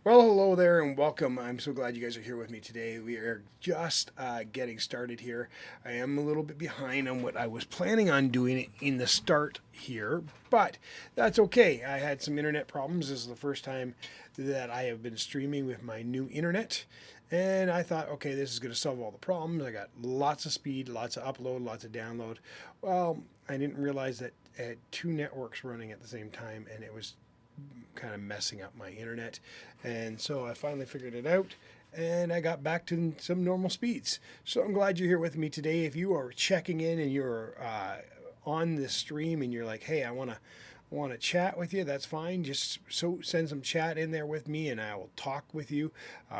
Well, hello there and welcome. I'm so glad you guys are here with me today. We are just getting started here. I am a little bit behind on what I was planning on doing in the start here, but that's okay. I had some internet problems. This is the first time that I have been streaming with my new internet. And I thought, okay, this is going to solve all the problems. I got lots of speed, lots of upload, lots of download. Well, I didn't realize that I had two networks running at the same time, and it was kind of messing up my internet. And so I finally figured it out and I got back to some normal speeds. So I'm glad you're here with me today. If you are checking in and you're on this stream and you're like, hey, I want to chat with you, that's fine. Just send some chat in there with me and I will talk with you.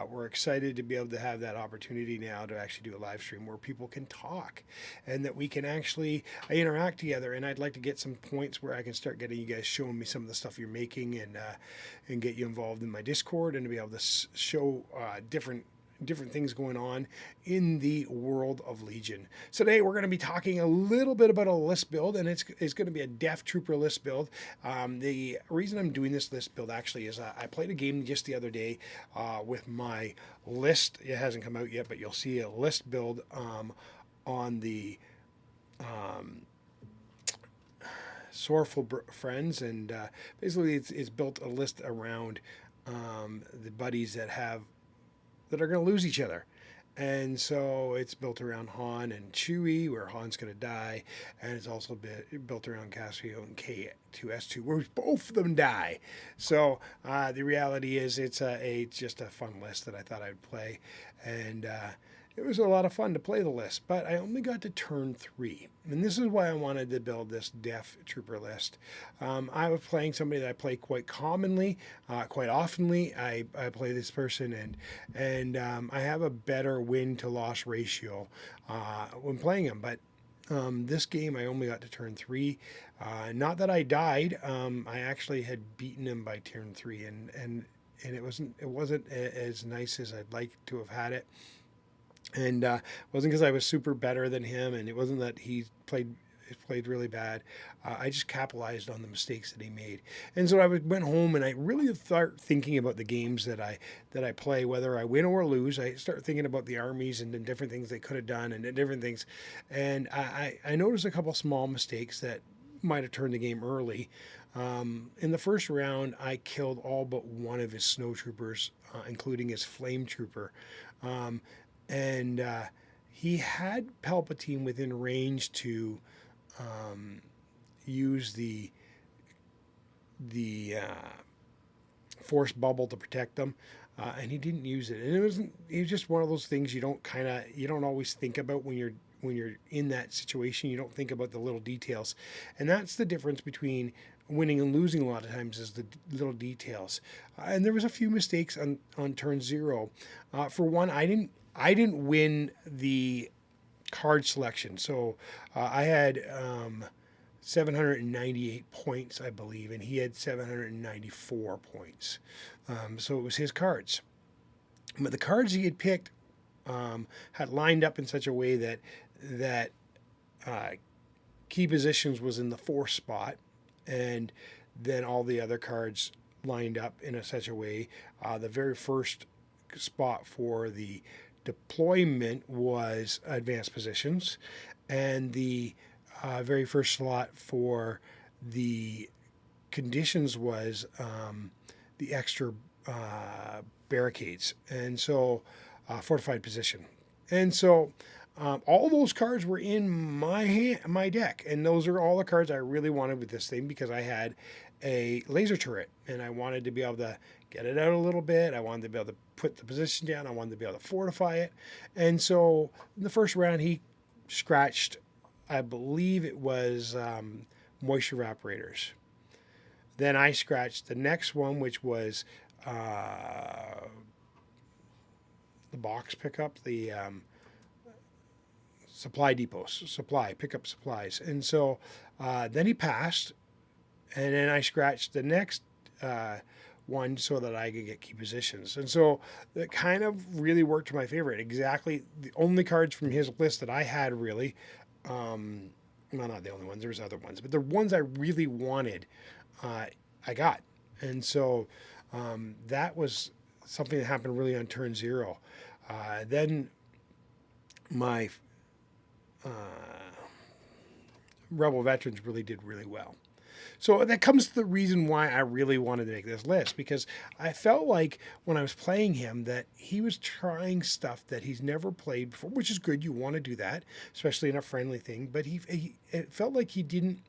We're excited to be able to have that opportunity now to actually do a live stream where people can talk and that we can actually interact together. And I'd like to get some points where I can start getting you guys showing me some of the stuff you're making and get you involved in my Discord and to be able to show different things going on in the world of Legion. So today we're going to be talking a little bit about a list build, and it's going to be a Death Trooper list build. The reason I'm doing this list build actually is I played a game just the other day with my list. It hasn't come out yet, but you'll see a list build on the Sorrowful Friends, and basically it's built a list around the buddies that are going to lose each other. And so it's built around Han and Chewie, where Han's going to die, and it's also built around Cassio and K2S2, where both of them die. So the reality is, it's just a fun list that I thought I'd play, and it was a lot of fun to play the list. But I only got to turn 3, and this is why I wanted to build this Death Trooper list. I was playing somebody that I play quite commonly, quite oftenly. I play this person, and I have a better win to loss ratio when playing him. But this game, I only got to turn 3. Not that I died. I actually had beaten him by turn 3, and it wasn't as nice as I'd like to have had it. And it wasn't because I was super better than him, and it wasn't that he played really bad. I just capitalized on the mistakes that he made, and so went home and I really start thinking about the games that I play, whether I win or lose. I start thinking about the armies and the different things they could have done and the different things, and I noticed a couple small mistakes that might have turned the game early. In the first round, I killed all but one of his snowtroopers, including his flame trooper. Um, and he had Palpatine within range to use the force bubble to protect them, and he didn't use it. And it was just one of those things you don't always think about when you're in that situation. You don't think about the little details, and that's the difference between winning and losing a lot of times is the little details. And there was a few mistakes on turn 0. For one, I didn't win the card selection. So I had 798 points, I believe, and he had 794 points. So it was his cards. But the cards he had picked had lined up in such a way that uh, key positions was in the 4th spot, and then all the other cards lined up in such a way. The very first spot for the deployment was advanced positions, and the very first slot for the conditions was the extra barricades, and so fortified position. And so all those cards were in my deck, and those are all the cards I really wanted with this thing because I had a laser turret, and I wanted to be able to get it out a little bit. I wanted to be able to put the position down. I wanted to be able to fortify it. And so in the first round, he scratched, I believe it was moisture evaporators. Then I scratched the next one, which was the box pickup, the supply depots, pick up supplies. And so then he passed, and then I scratched the next one so that I could get key positions. And so that kind of really worked to my favor. Exactly the only cards from his list that I had really, well, not the only ones, there was other ones, but the ones I really wanted, I got. And so that was something that happened really on turn 0. Then my uh, Rebel Veterans really did really well. So that comes to the reason why I really wanted to make this list, because I felt like when I was playing him that he was trying stuff that he's never played before, which is good. You want to do that, especially in a friendly thing. But it felt like he didn't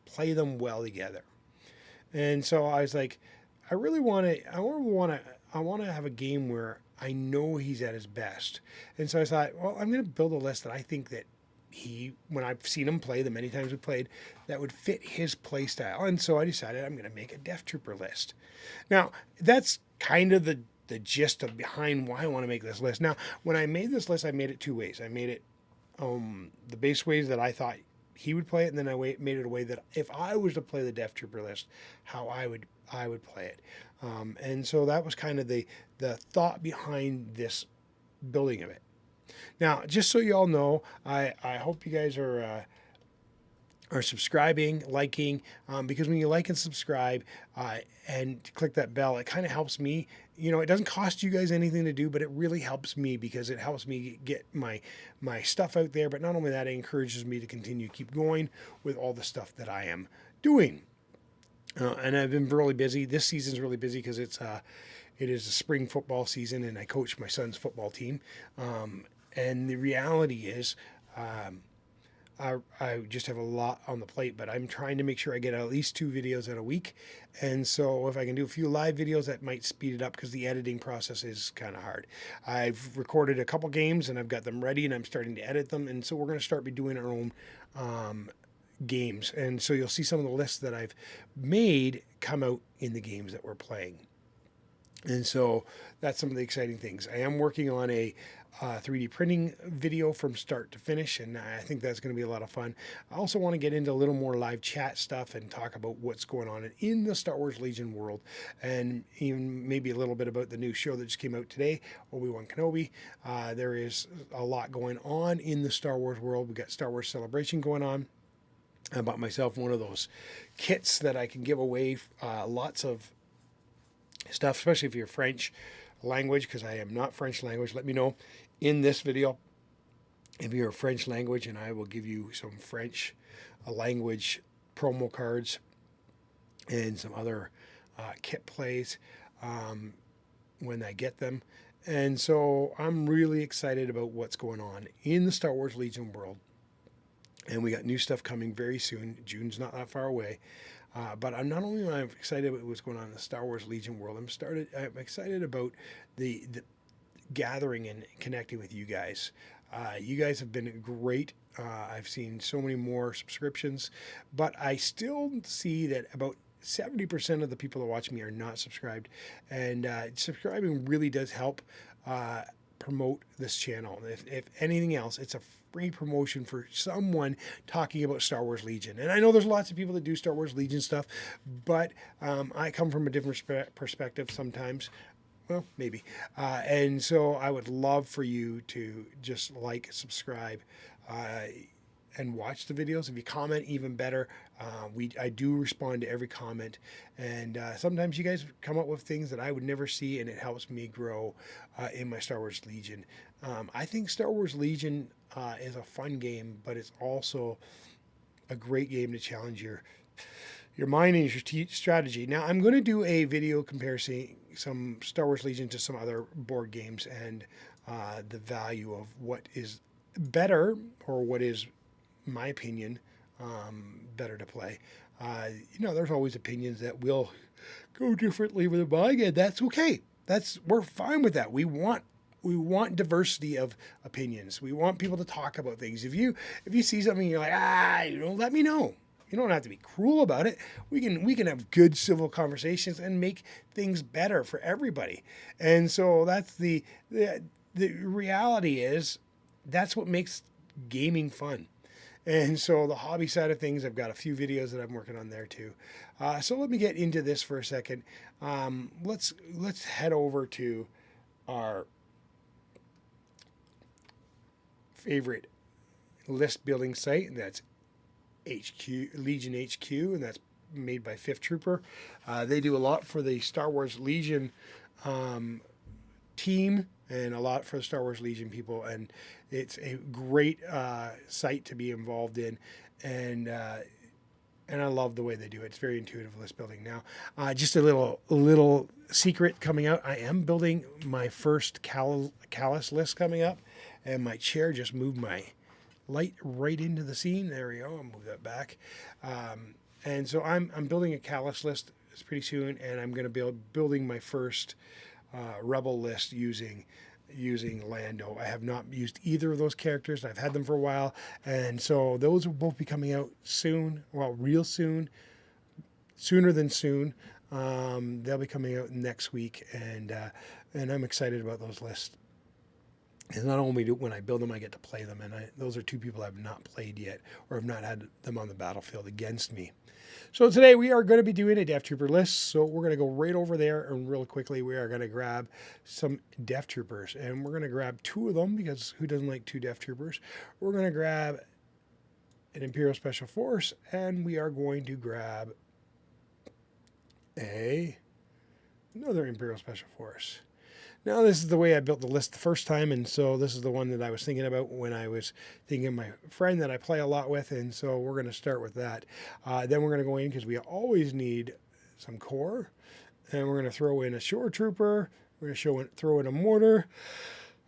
play them well together. And so I was like, I want to have a game where I know he's at his best. And so I thought, well, I'm going to build a list that I think that when I've seen him play the many times we played, that would fit his play style. And so I decided I'm going to make a Death Trooper list. Now, that's kind of the gist of behind why I want to make this list. Now, when I made this list, I made it 2 ways. I made it the base ways that I thought he would play it, and then I made it a way that if I was to play the Death Trooper list, how I would play it. And so that was kind of the thought behind this building of it. Now, just so you all know, I hope you guys are subscribing, liking, because when you like and subscribe and click that bell, it kind of helps me. You know, it doesn't cost you guys anything to do, but it really helps me because it helps me get my stuff out there. But not only that, it encourages me to continue to keep going with all the stuff that I am doing. And I've been really busy. This season's really busy because it is a spring football season, and I coach my son's football team. And the reality is, I just have a lot on the plate, but I'm trying to make sure I get at least 2 videos a week. And so if I can do a few live videos, that might speed it up because the editing process is kind of hard. I've recorded a couple games and I've got them ready and I'm starting to edit them. And so we're going to start doing our own games. And so you'll see some of the lists that I've made come out in the games that we're playing. And so that's some of the exciting things. I am working on a 3D printing video from start to finish, and I think that's going to be a lot of fun. I also want to get into a little more live chat stuff and talk about what's going on in the Star Wars Legion world, and even maybe a little bit about the new show that just came out today, Obi-Wan Kenobi. There is a lot going on in the Star Wars world. We've got Star Wars Celebration going on. I bought myself one of those kits that I can give away, lots of stuff, especially if you're French language, because I am not French language. Let me know in this video if you're a French language, and I will give you some French language promo cards and some other kit plays when I get them. And so I'm really excited about what's going on in the Star Wars Legion world. And we got new stuff coming very soon. June's not that far away. But I'm not only excited about what's going on in the Star Wars Legion world, I'm excited about the gathering and connecting with you guys. You guys have been great. I've seen so many more subscriptions, but I still see that about 70% of the people that watch me are not subscribed, and subscribing really does help promote this channel. If anything else, it's a free promotion for someone talking about Star Wars Legion. And I know there's lots of people that do Star Wars Legion stuff, but I come from a different perspective sometimes. Well, maybe. And so I would love for you to just like, subscribe, and watch the videos. If you comment, even better. I do respond to every comment, and sometimes you guys come up with things that I would never see, and it helps me grow in my Star Wars Legion. I think Star Wars Legion is a fun game, but it's also a great game to challenge your mind and your strategy. Now, I'm going to do a video comparing some Star Wars Legion to some other board games and the value of what is better, or what is, in my opinion, better to play. There's always opinions that will go differently with a bug, and that's okay. We're fine with that. We want diversity of opinions. We want people to talk about things. If you see something, you're like, let me know. You don't have to be cruel about it. We can have good civil conversations and make things better for everybody. And so that's the reality is that's what makes gaming fun. And so the hobby side of things, I've got a few videos that I'm working on there too. So let me get into this for a second. Let's head over to our favorite list building site, and that's Legion HQ, and that's made by Fifth Trooper. They do a lot for the Star Wars Legion team and a lot for the Star Wars Legion people, and it's a great site to be involved in, and I love the way they do it. It's very intuitive list building. Now, just a little secret coming out. I am building my first Callus list coming up, and my chair just moved my light right into the scene. There we go. I'll move that back. And so I'm building a Callus list pretty soon, and I'm going to be building my first Rebel list using Lando. I have not used either of those characters. I've had them for a while, and so those will both be coming out soon. Well, real soon, sooner than soon. They'll be coming out next week, and I'm excited about those lists. And not only when I build them, I get to play them, and those are two people I've not played yet, or have not had them on the battlefield against me. So today we are going to be doing a Death Trooper list. So we're going to go right over there, and real quickly we are going to grab some Death Troopers, and we're going to grab two of them because who doesn't like two Death Troopers? We're going to grab an Imperial Special Force, and we are going to grab another Imperial Special Force. Now, this is the way I built the list the first time, and so this is the one that I was thinking about when I was thinking of my friend that I play a lot with, and so we're going to start with that. Then we're going to go in because we always need some core, and we're going to throw in a Shore Trooper, we're going to throw in a Mortar,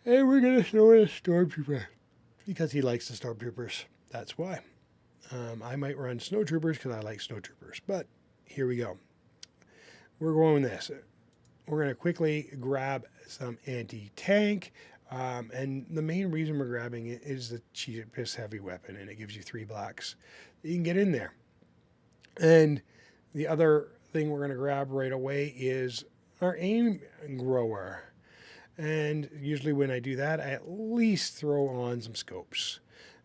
and we're going to throw in a Stormtrooper because he likes the Stormtroopers. That's why. I might run Snowtroopers because I like Snowtroopers, but here we go. We're going with this. We're going to quickly grab some anti-tank, and the main reason we're grabbing it is the cheapest heavy weapon, and it gives you 3 blocks. You can get in there. And the other thing we're going to grab right away is our aim grower. And usually when I do that, I at least throw on some scopes.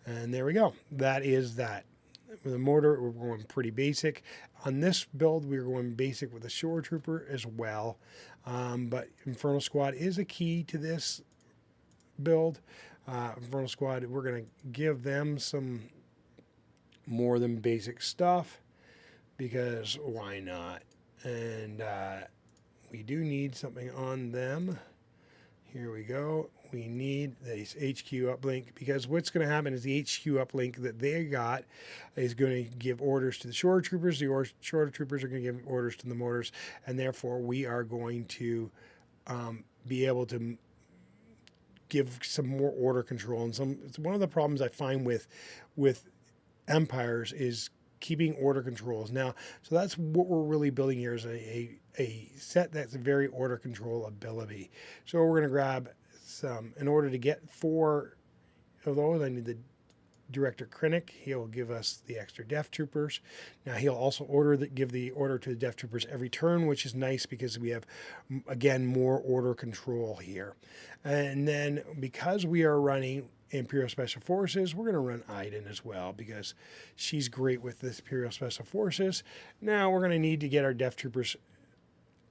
And there we go. That is that. With a mortar, we're going pretty basic. On this build, we're going basic with a Shore Trooper as well. But Infernal Squad is a key to this build. Infernal Squad, we're going to give them some more than basic stuff because why not? And we do need something on them. Here we go. We need this HQ uplink because what's going to happen is the HQ uplink that they got is going to give orders to the Shore Troopers. The Shore Troopers are going to give orders to the mortars, and therefore we are going to be able to give some more order control. And it's one of the problems I find with empires is keeping order controls. Now, so that's what we're really building here is a set that's a very order control ability. So we're going to grab some, in order to get 4 of those, I need the Director Krennic. He'll give us the extra Death Troopers. Now he'll also give the order to the Death Troopers every turn, which is nice because we have, again, more order control here. And then because we are running Imperial Special Forces, we're going to run Iden as well because she's great with the Imperial Special Forces. Now we're going to need to get our Death Troopers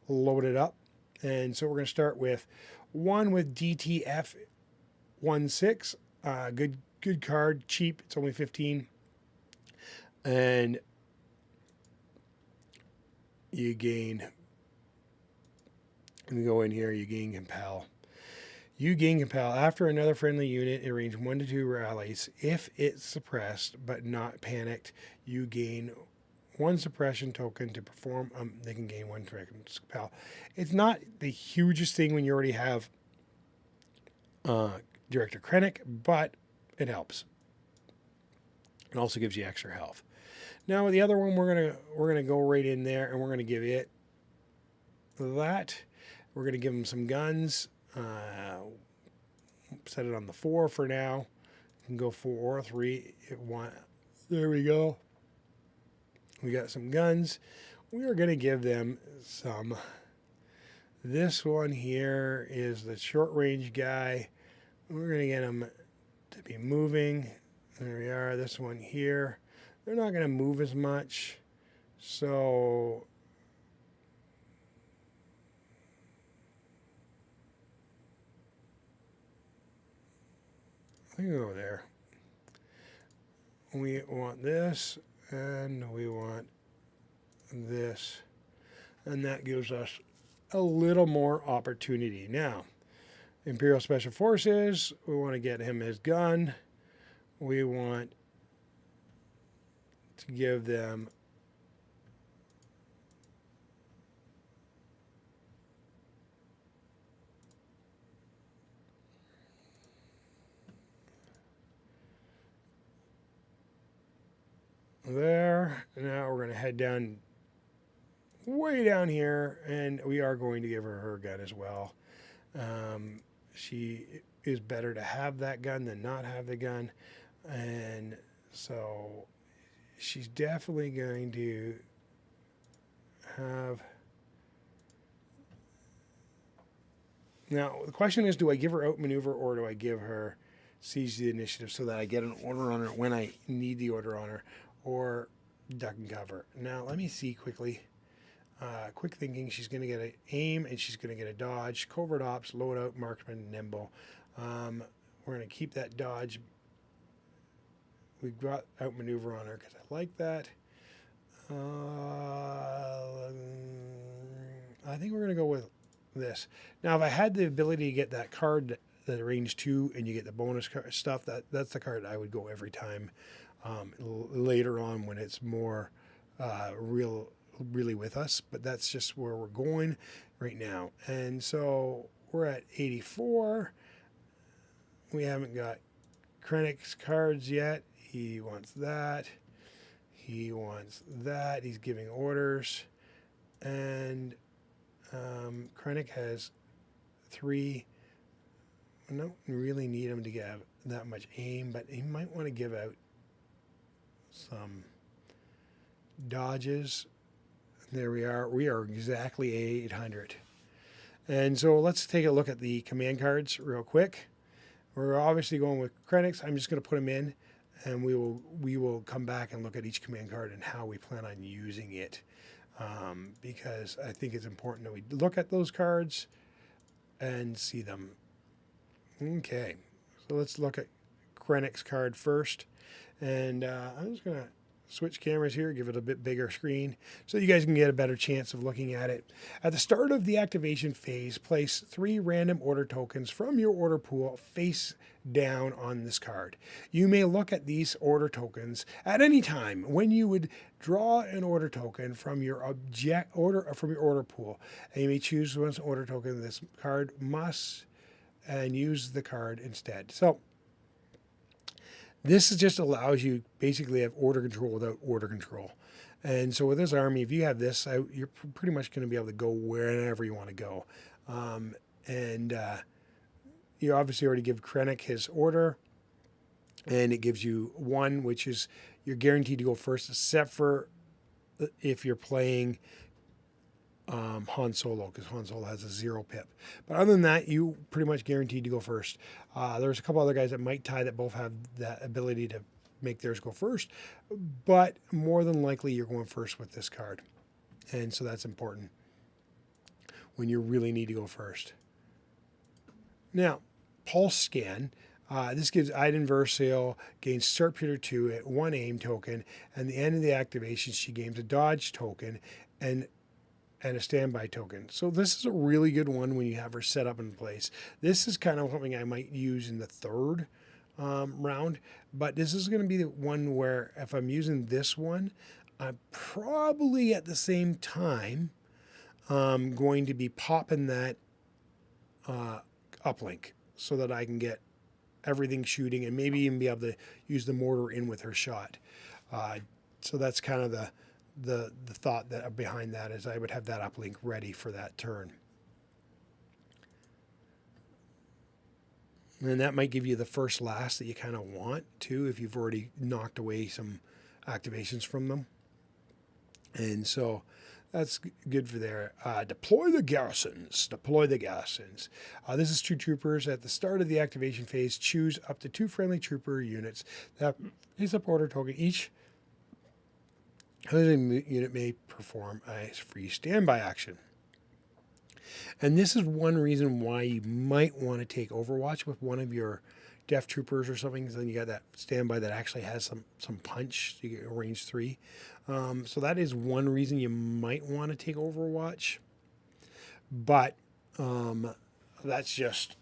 loaded up. And so we're going to start with one with DTF 16. Good card, cheap. It's only 15. And you gain, and we go in here, you gain Compel. You gain Compel after another friendly unit in range 1 to 2 rallies. If it's suppressed but not panicked, you gain 1 suppression token to perform. They can gain 1 Compel. It's not the hugest thing when you already have Director Krennic, but it helps. It also gives you extra health. Now the other one, we're gonna go right in there and we're gonna give it that. We're gonna give him some guns. Set it on the 4 for now. You can go 4 or 3 if you want. There we go. We got some guns. We are gonna give them some. This one here is the short range guy. We're gonna get him to be moving. There we are. This one here, they're not going to move as much, so we go there. We want this and we want this, and that gives us a little more opportunity. Now, Imperial Special Forces, we want to get him his gun. We want to give them there. Now we're going to head down, way down here, and we are going to give her her gun as well. She is better to have that gun than not have the gun, and so she's definitely going to have. Now the question is, do I give her outmaneuver or do I give her seize the initiative so that I get an order on her when I need the order on her, or duck and cover? Now let me see quickly. Quick thinking, she's going to get an aim and she's going to get a dodge, covert ops, loadout, marksman, nimble. We're going to keep that dodge. We've got outmaneuver on her because I like that. I think we're going to go with this. Now, if I had the ability to get that card, that range 2, and you get the bonus stuff, that's the card I would go every time. Later on when it's more really with us, but that's just where we're going right now. And so we're at 84. We haven't got Krennic's cards yet. He wants that. He wants that. He's giving orders. And Krennic has 3. I don't really need him to get that much aim, but he might want to give out some dodges. There we are. We are exactly 800. And so let's take a look at the command cards real quick. We're obviously going with Krennic's. I'm just going to put them in, and we will come back and look at each command card and how we plan on using it, because I think it's important that we look at those cards and see them. Okay, so let's look at Krennic's card first, and I'm just going to switch cameras here, give it a bit bigger screen so you guys can get a better chance of looking at it. At the start of the activation phase, place 3 random order tokens from your order pool face down on this card. You may look at these order tokens at any time when you would draw an order token from your order pool, and you may choose one order token. This card must and use the card instead. So this just allows you basically have order control without order control. And so with this army, if you have this out, you're pretty much going to be able to go wherever you want to go. You obviously already give Krennic his order, and it gives you 1, which is you're guaranteed to go first, except for if you're playing Han Solo, because Han Solo has a 0 pip. But other than that, you pretty much guaranteed to go first. There's a couple other guys that might tie that both have that ability to make theirs go first, but more than likely you're going first with this card. And so that's important when you really need to go first. Now, Pulse Scan. This gives Iden Versio gains Sharpshooter 2 at 1 aim token, and the end of the activation she gains a dodge token and a standby token. So this is a really good one when you have her set up in place. This is kind of something I might use in the 3rd round, but this is going to be the one where if I'm using this one, I'm probably at the same time going to be popping that uplink so that I can get everything shooting and maybe even be able to use the mortar in with her shot. So that's kind of the thought that behind that is I would have that uplink ready for that turn. And that might give you the first last that you kind of want too, if you've already knocked away some activations from them. And so that's good for there. Deploy the garrisons. Deploy the garrisons. This is 2 troopers. At the start of the activation phase, choose up to 2 friendly trooper units that face up order token. Each unit may perform a free standby action. And this is one reason why you might want to take Overwatch with one of your Death Troopers or something, because then you got that standby that actually has some punch. So you get range 3. So that is one reason you might want to take Overwatch. but that's just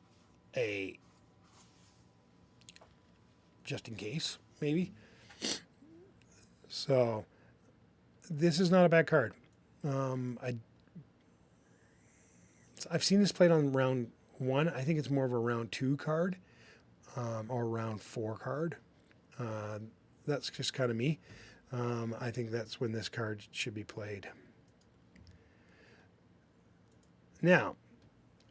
in case, maybe. So this is not a bad card. I've seen this played on round 1. I think it's more of a round 2 card, or round 4 card. That's just kind of me. I think that's when this card should be played. Now,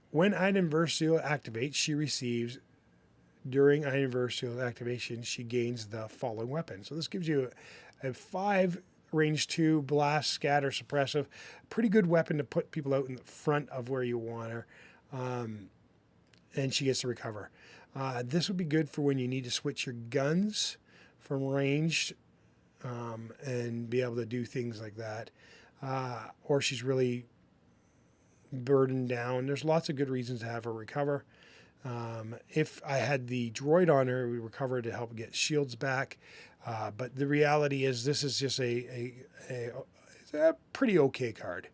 when Iden Versio activates, she receives, during Iden Versio activation, she gains the following weapon. So this gives you a 5 range 2 blast, scatter, suppressive. Pretty good weapon to put people out in the front of where you want her. And she gets to recover. This would be good for when you need to switch your guns from ranged and be able to do things like that. Or she's really burdened down. There's lots of good reasons to have her recover. If I had the droid on her, we recover to help get shields back. But the reality is this is just a pretty okay card.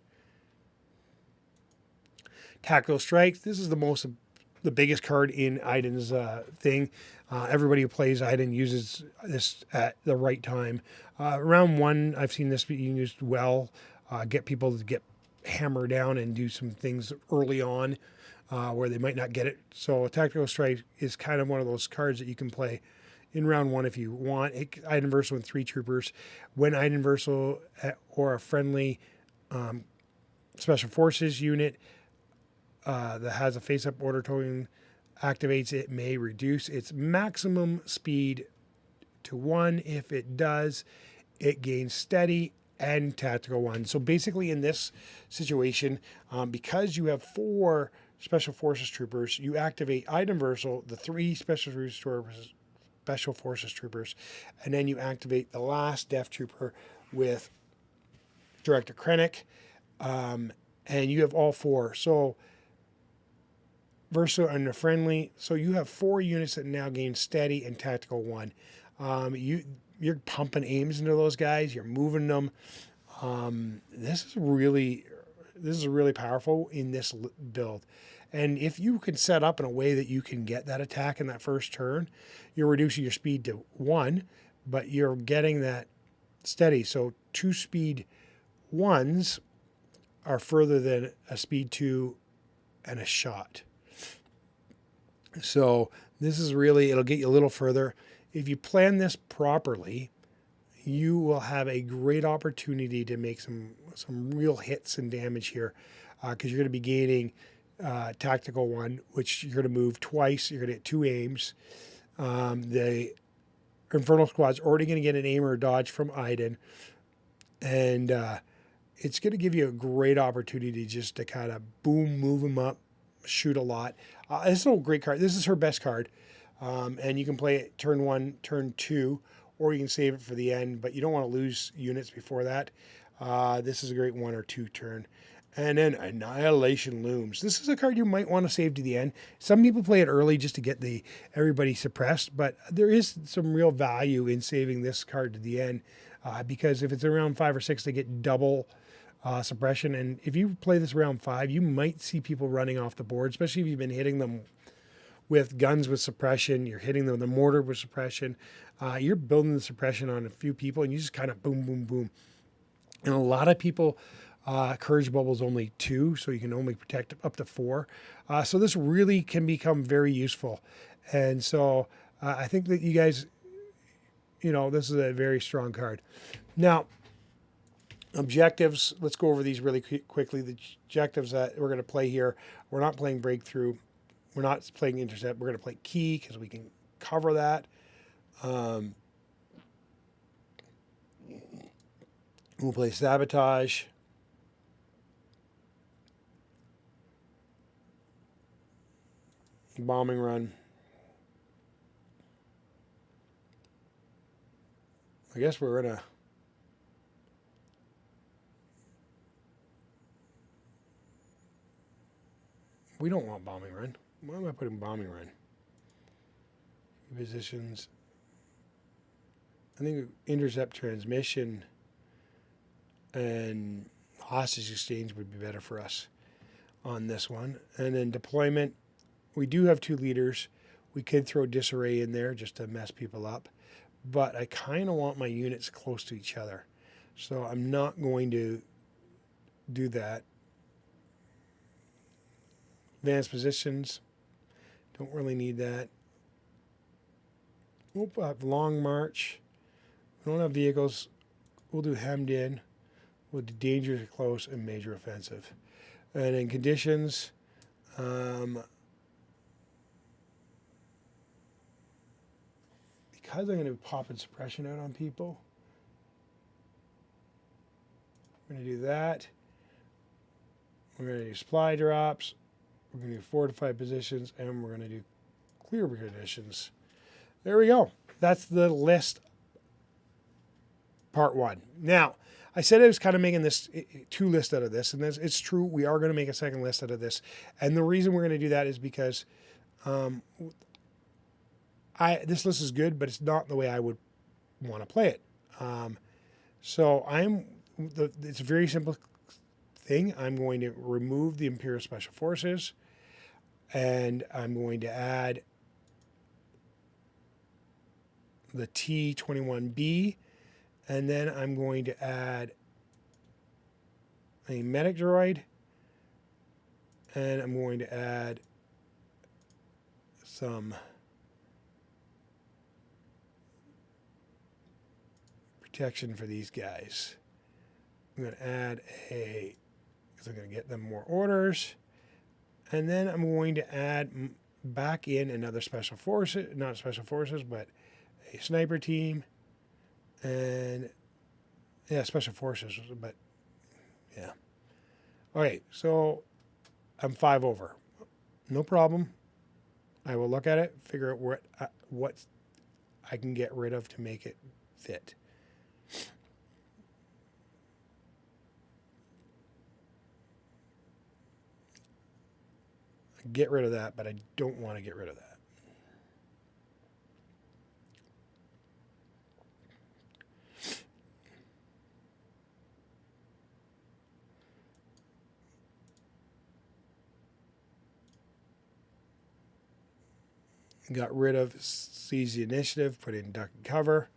Tactical Strike. This is the biggest card in Iden's thing. Everybody who plays Iden uses this at the right time. Round 1, I've seen this being used well. Get people to get hammer down and do some things early on where they might not get it. So Tactical Strike is kind of one of those cards that you can play in round 1 if you want. Iden Versio with 3 troopers. When Iden Versio or a friendly Special Forces unit that has a face-up order token activates, it may reduce its maximum speed to 1. If it does, it gains steady and tactical 1. So basically in this situation, because you have 4 Special Forces troopers, you activate Iden Versio, the 3 Special Forces troopers, and then you activate the last Death Trooper with Director Krennic, and you have all 4. So Versio and the friendly, so you have 4 units that now gain steady and tactical 1. You're pumping aims into those guys. You're moving them. This is really powerful in this build. And if you can set up in a way that you can get that attack in that first turn, you're reducing your speed to 1, but you're getting that steady. So 2 speed 1s are further than a speed 2 and a shot. So this is really, it'll get you a little further. If you plan this properly, you will have a great opportunity to make some real hits and damage here, because you're going to be gaining tactical 1, which you're going to move twice. You're going to get 2 aims. The Infernal Squad's already going to get an aim or a dodge from Iden, and it's going to give you a great opportunity just to kind of boom, move them up, shoot a lot. This is a great card. This is her best card, and you can play it turn 1, turn 2, or you can save it for the end, but you don't want to lose units before that. This is a great 1 or 2 turn. And then Annihilation Looms. This is a card you might want to save to the end. Some people play it early just to get everybody suppressed, but there is some real value in saving this card to the end, because if it's around 5 or 6, they get double suppression. And if you play this around 5, you might see people running off the board, especially if you've been hitting them with guns with suppression. You're hitting them with a mortar with suppression. You're building the suppression on a few people, and you just kind of boom, boom, boom. And a lot of people, Courage Bubble's only 2, so you can only protect up to 4. So this really can become very useful. And so I think that you guys, this is a very strong card. Now, objectives, let's go over these really quickly. The objectives that we're going to play here, we're not playing Breakthrough. We're not playing Intercept. We're going to play Key because we can cover that. We'll play Sabotage. Bombing Run. I guess we're going to... We don't want Bombing Run. Why am I putting Bombing Run? Positions. I think Intercept Transmission and Hostage Exchange would be better for us. on this one. And then deployment, we do have 2 leaders. We could throw disarray in there just to mess people up, but I kind of want my units close to each other. So I'm not going to do that. Advanced positions, don't really need that. We'll have long march. We don't have vehicles. We'll do hemmed in. We'll do dangerous close and major offensive. And in conditions, because I'm going to be popping suppression out on people, we're going to do that. We're going to do supply drops. We're going to do fortified positions, and we're going to do clear conditions. There we go. That's the list, part 1. Now, I said I was kind of making this 2 list out of this, and it's true. We are going to make a second list out of this, and the reason we're going to do that is because this list is good, but it's not the way I would want to play it. So it's a very simple thing. I'm going to remove the Imperial Special Forces, and I'm going to add the T-21B, and then I'm going to add a medic droid, and I'm going to add some protection for these guys. I'm going to add because I'm going to get them more orders, and then I'm going to add back in another special forces, not special forces, but a sniper team, and special forces, but yeah. Okay, so I'm 5 over. No problem. I will look at it, figure out what I can get rid of to make it fit. Get rid of that, but I don't want to get rid of that. Got rid of seize the initiative, put in duck and cover.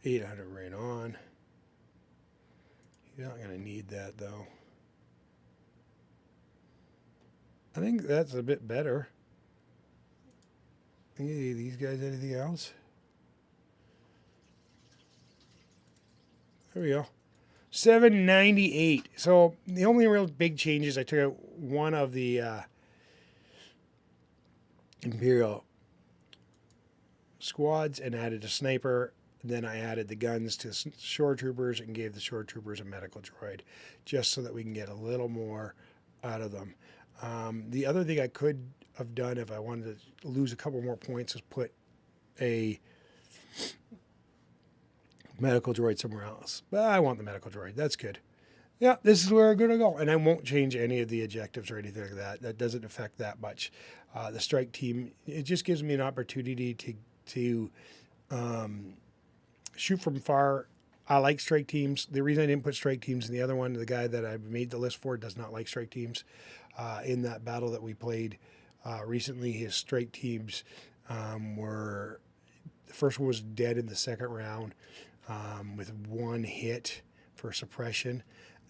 800 right on. You're not going to need that though. I think that's a bit better. Hey, these guys, anything else? There we go. 798. So the only real big changes, I took out one of the Imperial squads and added a sniper. Then I added the guns to shore troopers and gave the shore troopers a medical droid, just so that we can get a little more out of them. The other thing I could have done if I wanted to lose a couple more points is put a medical droid somewhere else. But I want the medical droid. That's good. Yeah, this is where I'm going to go. And I won't change any of the objectives or anything like that. That doesn't affect that much. The strike team, it just gives me an opportunity to shoot from far. I like strike teams. The reason I didn't put strike teams in the other one, the guy that I made the list for does not like strike teams. In that battle that we played recently, his strike teams were, the first one was dead in the second round with 1 hit for suppression,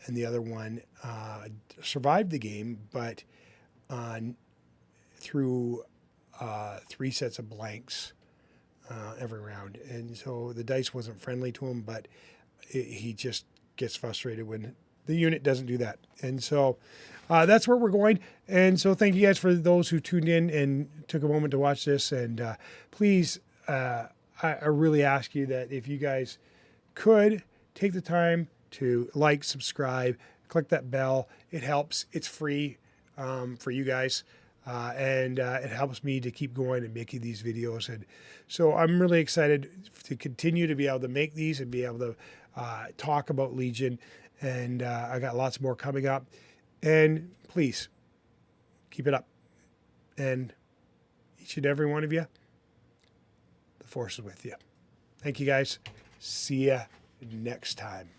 and the other one survived the game, but threw 3 sets of blanks every round. And so the dice wasn't friendly to him, but he just gets frustrated when the unit doesn't do that. And so that's where we're going. And so thank you guys for those who tuned in and took a moment to watch this. And please, I really ask you that if you guys could take the time to like, subscribe, click that bell. It helps. It's free for you guys. And it helps me to keep going and making these videos. And so I'm really excited to continue to be able to make these and be able to talk about Legion. And I got lots more coming up. And please keep it up. And each and every one of you, the force is with you. Thank you, guys. See ya next time.